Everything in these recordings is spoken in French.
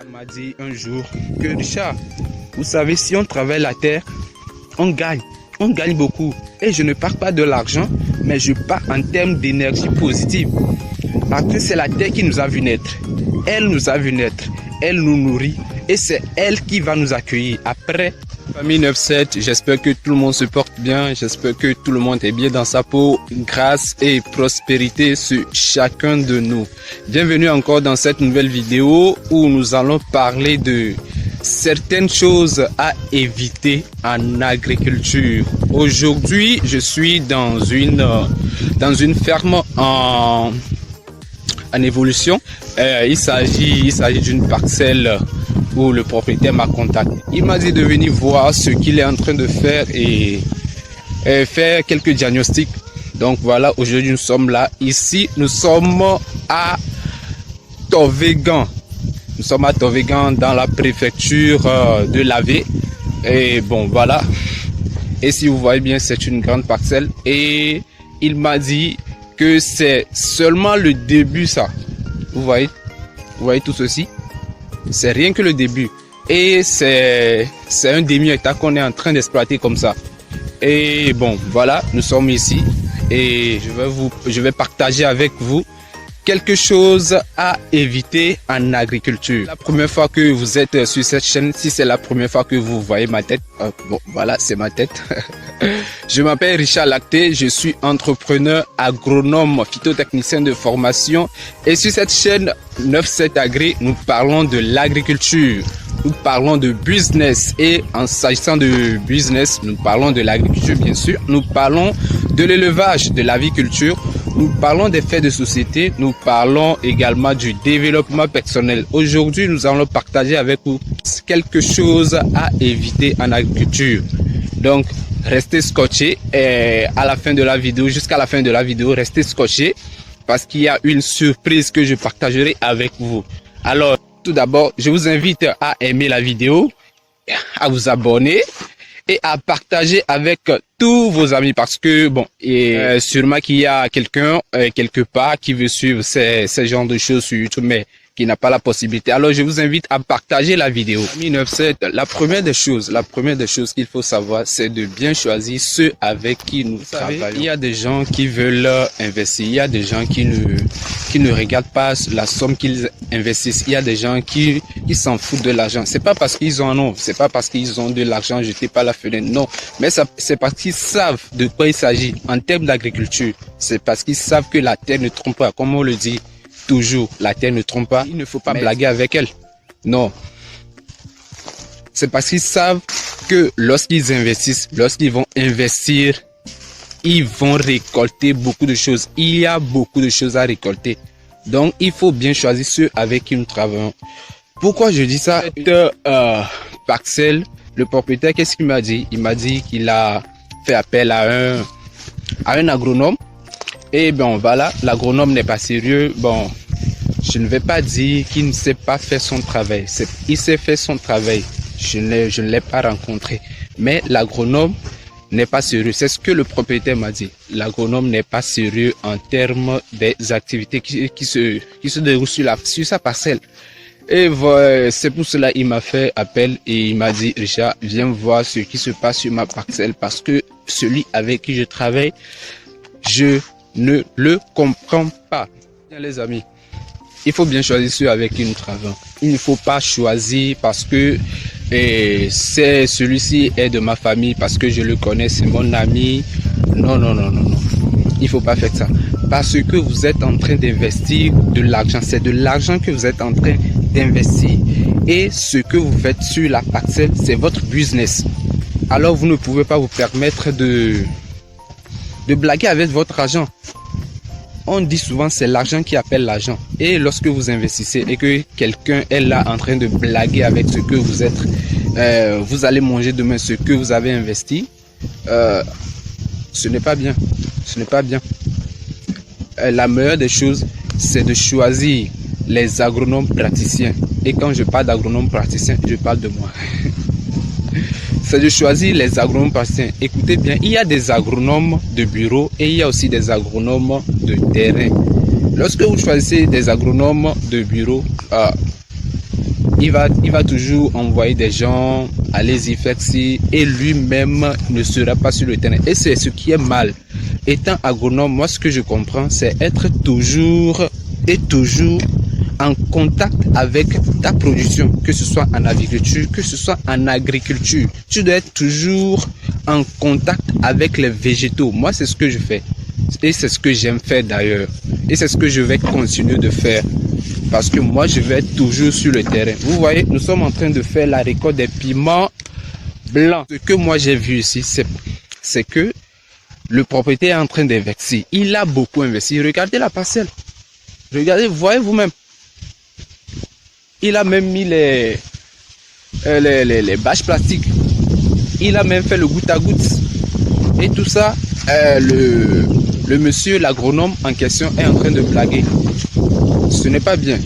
Elle m'a dit un jour que Richard, vous savez, si on travaille la terre, on gagne beaucoup. Et je ne parle pas de l'argent, mais je parle en termes d'énergie positive. Parce que c'est la terre qui nous a vu naître. Elle nous a vu naître. Elle nous nourrit. Et c'est elle qui va nous accueillir après. Famille 9-7, j'espère que tout le monde se porte bien. J'espère que tout le monde est bien dans sa peau. Grâce et prospérité sur chacun de nous. Bienvenue encore dans cette nouvelle vidéo où nous allons parler de certaines choses à éviter en agriculture. Aujourd'hui, je suis dans une ferme en évolution. Il s'agit d'une parcelle où le propriétaire m'a contacté. Il m'a dit de venir voir ce qu'il est en train de faire et faire quelques diagnostics. Donc voilà, aujourd'hui nous sommes là. Ici, nous sommes à Tovegan. Nous sommes à Tovegan dans la préfecture de Lavé. Et bon, voilà. Et si vous voyez bien, c'est une grande parcelle. Et il m'a dit que c'est seulement le début, ça. Vous voyez tout ceci? C'est rien que le début. Et c'est un demi-hectare qu'on est en train d'exploiter comme ça. Et bon, voilà, nous sommes ici. Et je vais partager avec vous quelque chose à éviter en agriculture. La première fois que vous êtes sur cette chaîne, si c'est la première fois que vous voyez ma tête, bon voilà, c'est ma tête. Je m'appelle Richard Lacté, je suis entrepreneur, agronome, phytotechnicien de formation. Et sur cette chaîne 9-7 Agri, nous parlons de l'agriculture. Nous parlons de business et en s'agissant de business, nous parlons de l'agriculture bien sûr. Nous parlons de l'élevage, de l'aviculture. Nous parlons des faits de société. Nous parlons également du développement personnel. Aujourd'hui, nous allons partager avec vous quelque chose à éviter en agriculture. Donc, restez scotchés et à la fin de la vidéo, jusqu'à la fin de la vidéo, restez scotchés parce qu'il y a une surprise que je partagerai avec vous. Alors, tout d'abord, je vous invite à aimer la vidéo, à vous abonner et à partager avec tous vos amis parce que, bon, sûrement qu'il y a quelqu'un quelque part qui veut suivre ces genres de choses sur YouTube, mais qui n'a pas la possibilité. Alors, je vous invite à partager la vidéo. 9-7, la première des choses qu'il faut savoir, c'est de bien choisir ceux avec qui nous travaillons. Il y a des gens qui veulent investir. Il y a des gens qui ne regardent pas la somme qu'ils investissent. Il y a des gens qui s'en foutent de l'argent. C'est pas parce qu'ils en ont, c'est pas parce qu'ils ont de l'argent jeté par la fenêtre. Non, mais c'est parce qu'ils savent de quoi il s'agit en termes d'agriculture. C'est parce qu'ils savent que la terre ne trompe pas, comme on le dit. Toujours, la terre ne trompe pas. Il ne faut pas blaguer avec elle. Non. C'est parce qu'ils savent que lorsqu'ils investissent, lorsqu'ils vont investir, ils vont récolter beaucoup de choses. Il y a beaucoup de choses à récolter. Donc, il faut bien choisir ceux avec qui nous travaillons. Pourquoi je dis ça? Cette parcelle, le propriétaire, qu'est-ce qu'il m'a dit? Il m'a dit qu'il a fait appel à un agronome. Et bon, voilà, l'agronome n'est pas sérieux. Bon, je ne vais pas dire qu'il ne sait pas faire son travail. Il sait faire son travail. Je ne l'ai pas rencontré. Mais l'agronome n'est pas sérieux. C'est ce que le propriétaire m'a dit. L'agronome n'est pas sérieux en termes des activités qui se déroulent sur sa parcelle. Et c'est pour cela qu'il m'a fait appel et il m'a dit, Richard, viens voir ce qui se passe sur ma parcelle parce que celui avec qui je travaille, je ne le comprends pas. Bien les amis, il faut bien choisir ceux avec qui nous travaillons. Il ne faut pas choisir parce que c'est celui-ci est de ma famille, parce que je le connais, c'est mon ami. Non. Il ne faut pas faire ça. Parce que vous êtes en train d'investir de l'argent. C'est de l'argent que vous êtes en train d'investir. Et ce que vous faites sur la parcelle, c'est votre business. Alors vous ne pouvez pas vous permettre de blaguer avec votre argent. On dit souvent c'est l'argent qui appelle l'argent. Et lorsque vous investissez et que quelqu'un est là en train de blaguer avec ce que vous êtes, vous allez manger demain ce que vous avez investi, ce n'est pas bien. Ce n'est pas bien. La meilleure des choses, c'est de choisir les agronomes praticiens. Et quand je parle d'agronomes praticiens, je parle de moi. C'est de choisir les agronomes praticiens. Écoutez bien, il y a des agronomes de bureau et il y a aussi des agronomes de terrain. Lorsque vous choisissez des agronomes de bureau, il va toujours envoyer des gens, allez-y, faites ci, et lui-même ne sera pas sur le terrain. Et c'est ce qui est mal. Étant agronome, moi ce que je comprends, c'est être toujours en contact avec ta production, que ce soit en agriculture, que ce soit en agriculture. Tu dois être toujours en contact avec les végétaux. Moi, c'est ce que je fais. Et c'est ce que j'aime faire d'ailleurs. Et c'est ce que je vais continuer de faire. Parce que moi, je vais être toujours sur le terrain. Vous voyez, nous sommes en train de faire la récolte des piments blancs. Ce que moi, j'ai vu ici, c'est que le propriétaire est en train d'investir. Il a beaucoup investi. Regardez la parcelle. Regardez, voyez vous-même. Il a même mis les bâches plastiques. Il a même fait le goutte à goutte. Et tout ça, le monsieur, l'agronome en question est en train de blaguer. Ce n'est pas bien.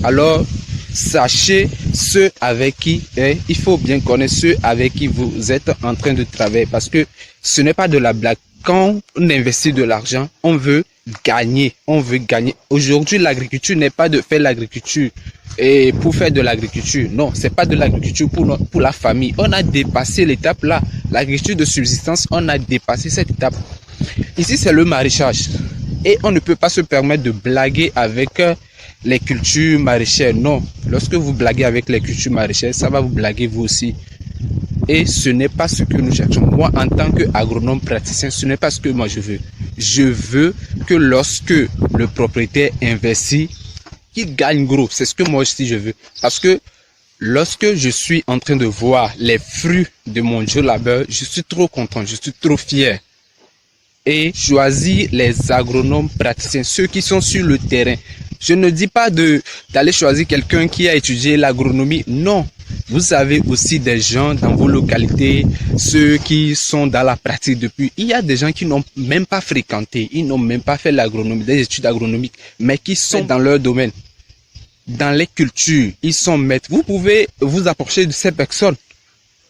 Alors, sachez ceux avec qui, il faut bien connaître ceux avec qui vous êtes en train de travailler. Parce que ce n'est pas de la blague. Quand on investit de l'argent, on veut gagner. On veut gagner. Aujourd'hui, l'agriculture n'est pas de faire l'agriculture et pour faire de l'agriculture. Non, c'est pas de l'agriculture pour la famille. On a dépassé l'étape là. L'agriculture de subsistance, on a dépassé cette étape. Ici, c'est le maraîchage. Et on ne peut pas se permettre de blaguer avec les cultures maraîchères. Non, lorsque vous blaguez avec les cultures maraîchères, ça va vous blaguer vous aussi. Et ce n'est pas ce que nous cherchons. Moi, en tant qu'agronome praticien, ce n'est pas ce que moi je veux. Je veux que lorsque le propriétaire investit, qu'il gagne gros. C'est ce que moi aussi je veux. Parce que lorsque je suis en train de voir les fruits de mon dur labeur, je suis trop content, je suis trop fier. Et choisir les agronomes praticiens, ceux qui sont sur le terrain. Je ne dis pas d'aller choisir quelqu'un qui a étudié l'agronomie. Non, vous avez aussi des gens dans vos localités, ceux qui sont dans la pratique depuis. Il y a des gens qui n'ont même pas fréquenté, ils n'ont même pas fait l'agronomie, des études agronomiques, mais qui sont dans leur domaine, dans les cultures. Ils sont maîtres. Vous pouvez vous approcher de ces personnes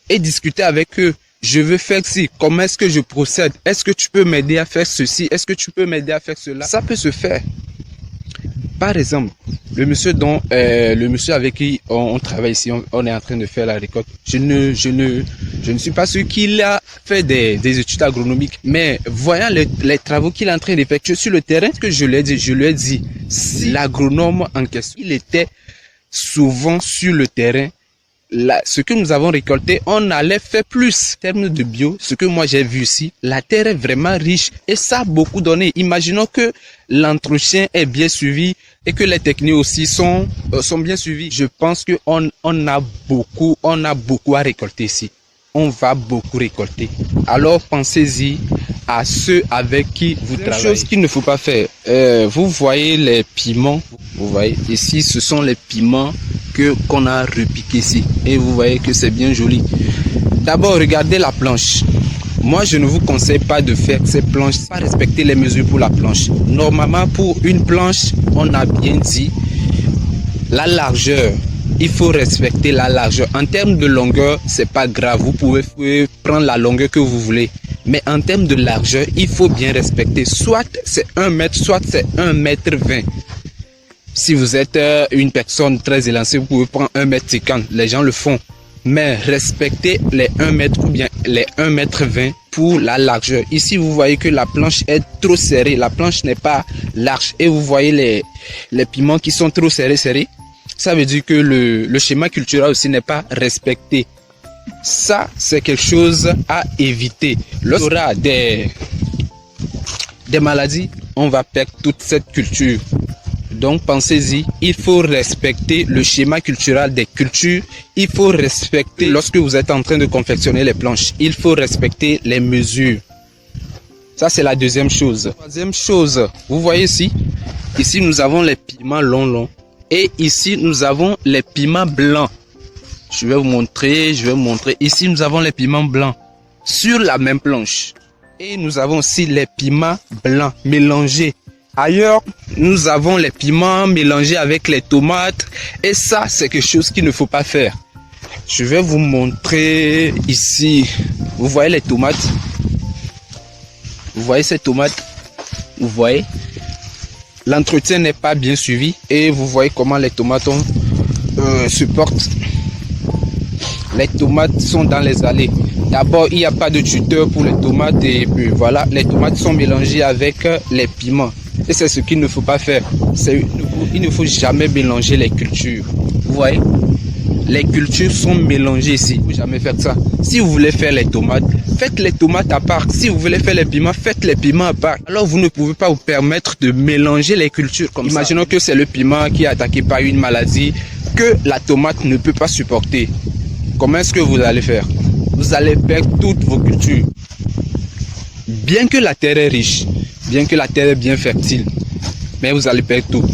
et discuter avec eux. Je veux faire ci, comment est-ce que je procède? Est-ce que tu peux m'aider à faire ceci? Est-ce que tu peux m'aider à faire cela? Ça peut se faire. Par exemple, le monsieur avec qui on travaille ici, on est en train de faire la récolte. Je ne suis pas sûr qu'il a fait des études agronomiques, mais voyant les travaux qu'il est en train d'effectuer sur le terrain, ce que je lui ai dit, si l'agronome en question, il était souvent sur le terrain, ce que nous avons récolté, on allait faire plus. En termes de bio, ce que moi j'ai vu ici, la terre est vraiment riche et ça a beaucoup donné. Imaginons que l'entretien est bien suivi et que les techniques aussi sont bien suivies. Je pense que on a beaucoup à récolter ici. On va beaucoup récolter. Alors pensez-y à ceux avec qui vous travaillez. Une chose qu'il ne faut pas faire. Vous voyez les piments. Vous voyez ici, ce sont les piments qu'on a repiqués ici. Et vous voyez que c'est bien joli. D'abord, regardez la planche. Moi, je ne vous conseille pas de faire ces planches, pas respecter les mesures pour la planche. Normalement, pour une planche, on a bien dit la largeur. Il faut respecter la largeur. En termes de longueur, c'est pas grave. Vous pouvez prendre la longueur que vous voulez. Mais en termes de largeur, il faut bien respecter. Soit c'est 1 mètre, soit c'est 1 mètre 20. Si vous êtes une personne très élancée, vous pouvez prendre 1 mètre 50. Les gens le font. Mais respectez les 1 mètre ou bien les 1 mètre 20 pour la largeur. Ici, vous voyez que la planche est trop serrée. La planche n'est pas large. Et vous voyez les piments qui sont trop serrés. Ça veut dire que le schéma culturel aussi n'est pas respecté. Ça, c'est quelque chose à éviter. Lorsqu'il y aura des maladies, on va perdre toute cette culture. Donc pensez-y, il faut respecter le schéma culturel des cultures. Il faut respecter, lorsque vous êtes en train de confectionner les planches, il faut respecter les mesures. Ça, c'est la deuxième chose. Troisième chose, vous voyez ici, nous avons les piments longs. Et ici, nous avons les piments blancs. Je vais vous montrer. Ici, nous avons les piments blancs sur la même planche. Et nous avons aussi les piments blancs mélangés. Ailleurs, nous avons les piments mélangés avec les tomates. Et ça, c'est quelque chose qu'il ne faut pas faire. Je vais vous montrer ici. Vous voyez les tomates? Vous voyez ces tomates? Vous voyez? L'entretien n'est pas bien suivi. Et vous voyez comment les tomates supportent. Les tomates sont dans les allées. D'abord, il n'y a pas de tuteur pour les tomates et puis voilà, les tomates sont mélangées avec les piments. Et c'est ce qu'il ne faut pas faire. Il ne faut jamais mélanger les cultures. Vous voyez? Les cultures sont mélangées ici. Il ne faut jamais faire ça. Si vous voulez faire les tomates, faites les tomates à part. Si vous voulez faire les piments, faites les piments à part. Alors vous ne pouvez pas vous permettre de mélanger les cultures comme ça. Imaginons que c'est le piment qui est attaqué par une maladie que la tomate ne peut pas supporter. Comment est-ce que vous allez faire? Vous allez perdre toutes vos cultures. Bien que la terre est riche, bien que la terre est bien fertile, mais vous allez perdre tout.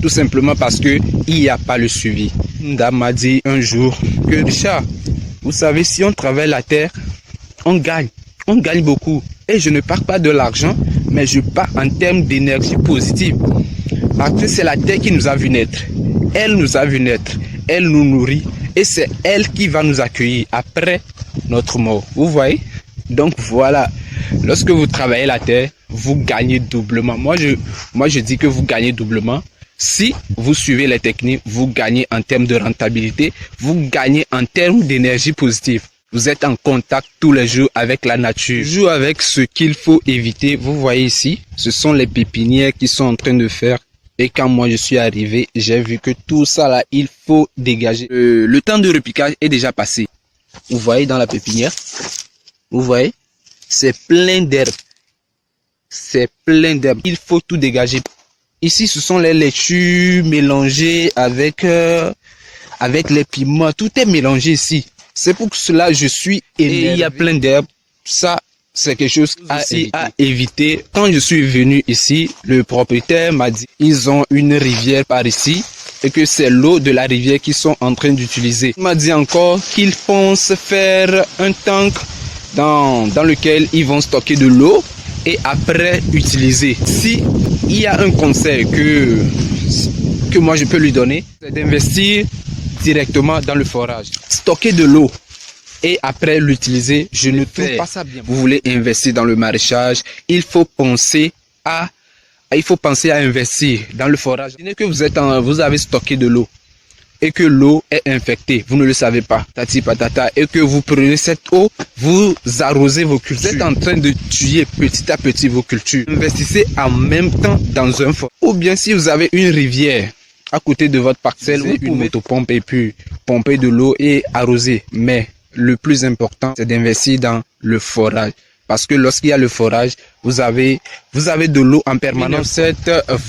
Tout simplement parce que il n'y a pas le suivi. Une dame m'a dit un jour que Richard, vous savez, si on travaille la terre, on gagne beaucoup. Et je ne parle pas de l'argent, mais je parle en termes d'énergie positive. Parce que c'est la terre qui nous a vu naître. Elle nous a vu naître. Elle nous nourrit. Et c'est elle qui va nous accueillir après notre mort. Vous voyez? Donc voilà. Lorsque vous travaillez la terre, vous gagnez doublement. Moi, je dis que vous gagnez doublement. Si vous suivez les techniques, vous gagnez en termes de rentabilité. Vous gagnez en termes d'énergie positive. Vous êtes en contact tous les jours avec la nature. Toujours avec ce qu'il faut éviter. Vous voyez ici, ce sont les pépinières qui sont en train de faire. Et quand moi je suis arrivé, j'ai vu que tout ça là, il faut dégager. Le temps de repiquage est déjà passé. Vous voyez dans la pépinière, vous voyez, c'est plein d'herbes. C'est plein d'herbes. Il faut tout dégager. Ici, ce sont les laitues mélangées avec les piments. Tout est mélangé ici. C'est pour cela que je suis énervé. Et il y a plein d'herbes. Ça, c'est quelque chose à éviter. Quand je suis venu ici, le propriétaire m'a dit ils ont une rivière par ici et que c'est l'eau de la rivière qu'ils sont en train d'utiliser. Il m'a dit encore qu'ils pensent faire un tank dans lequel ils vont stocker de l'eau et après utiliser. Si il y a un conseil que moi je peux lui donner, c'est d'investir directement dans le forage. Stocker de l'eau et après l'utiliser, je ne trouve pas ça bien. Vous voulez investir dans le maraîchage, il faut penser à investir dans le forage. Imaginez que vous avez stocké de l'eau et que l'eau est infectée, vous ne le savez pas, tati patata, et que vous prenez cette eau, vous arrosez vos cultures. Vous êtes en train de tuer petit à petit vos cultures. Investissez en même temps dans un forage. Ou bien si vous avez une rivière à côté de votre parcelle, vous pouvez une motopompe et puis pomper de l'eau et arroser. Mais le plus important, c'est d'investir dans le forage. Parce que lorsqu'il y a le forage, vous avez de l'eau en permanence.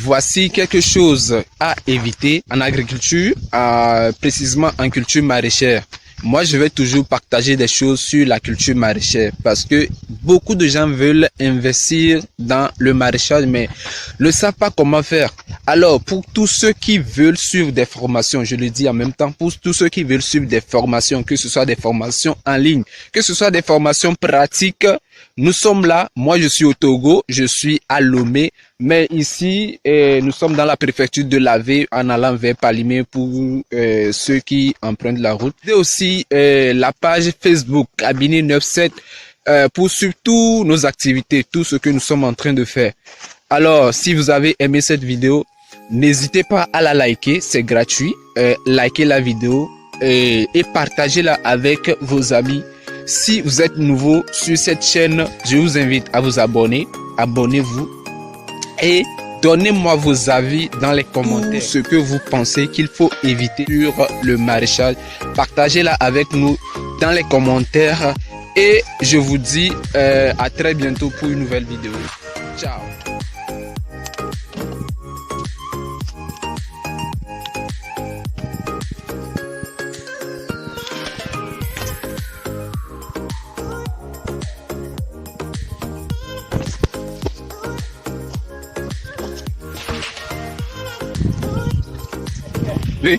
Voici quelque chose à éviter en agriculture, précisément en culture maraîchère. Moi, je vais toujours partager des choses sur la culture maraîchère parce que beaucoup de gens veulent investir dans le maraîchage mais ne savent pas comment faire. Alors, pour tous ceux qui veulent suivre des formations, je le dis en même temps, pour tous ceux qui veulent suivre des formations, que ce soit des formations en ligne, que ce soit des formations pratiques, nous sommes là. Moi, je suis au Togo, je suis à Lomé, mais ici, nous sommes dans la préfecture de Lavé en allant vers Palimé pour ceux qui empruntent la route. Et aussi la page Facebook Cabinet 97 pour suivre toutes nos activités, tout ce que nous sommes en train de faire. Alors, si vous avez aimé cette vidéo, n'hésitez pas à la liker, c'est gratuit. Likez la vidéo et partagez-la avec vos amis. Si vous êtes nouveau sur cette chaîne, je vous invite à vous abonner. Abonnez-vous et donnez-moi vos avis dans les commentaires. Ce que vous pensez qu'il faut éviter sur le maraîchage. Partagez-la avec nous dans les commentaires. Et je vous dis à très bientôt pour une nouvelle vidéo. Ciao. Oui.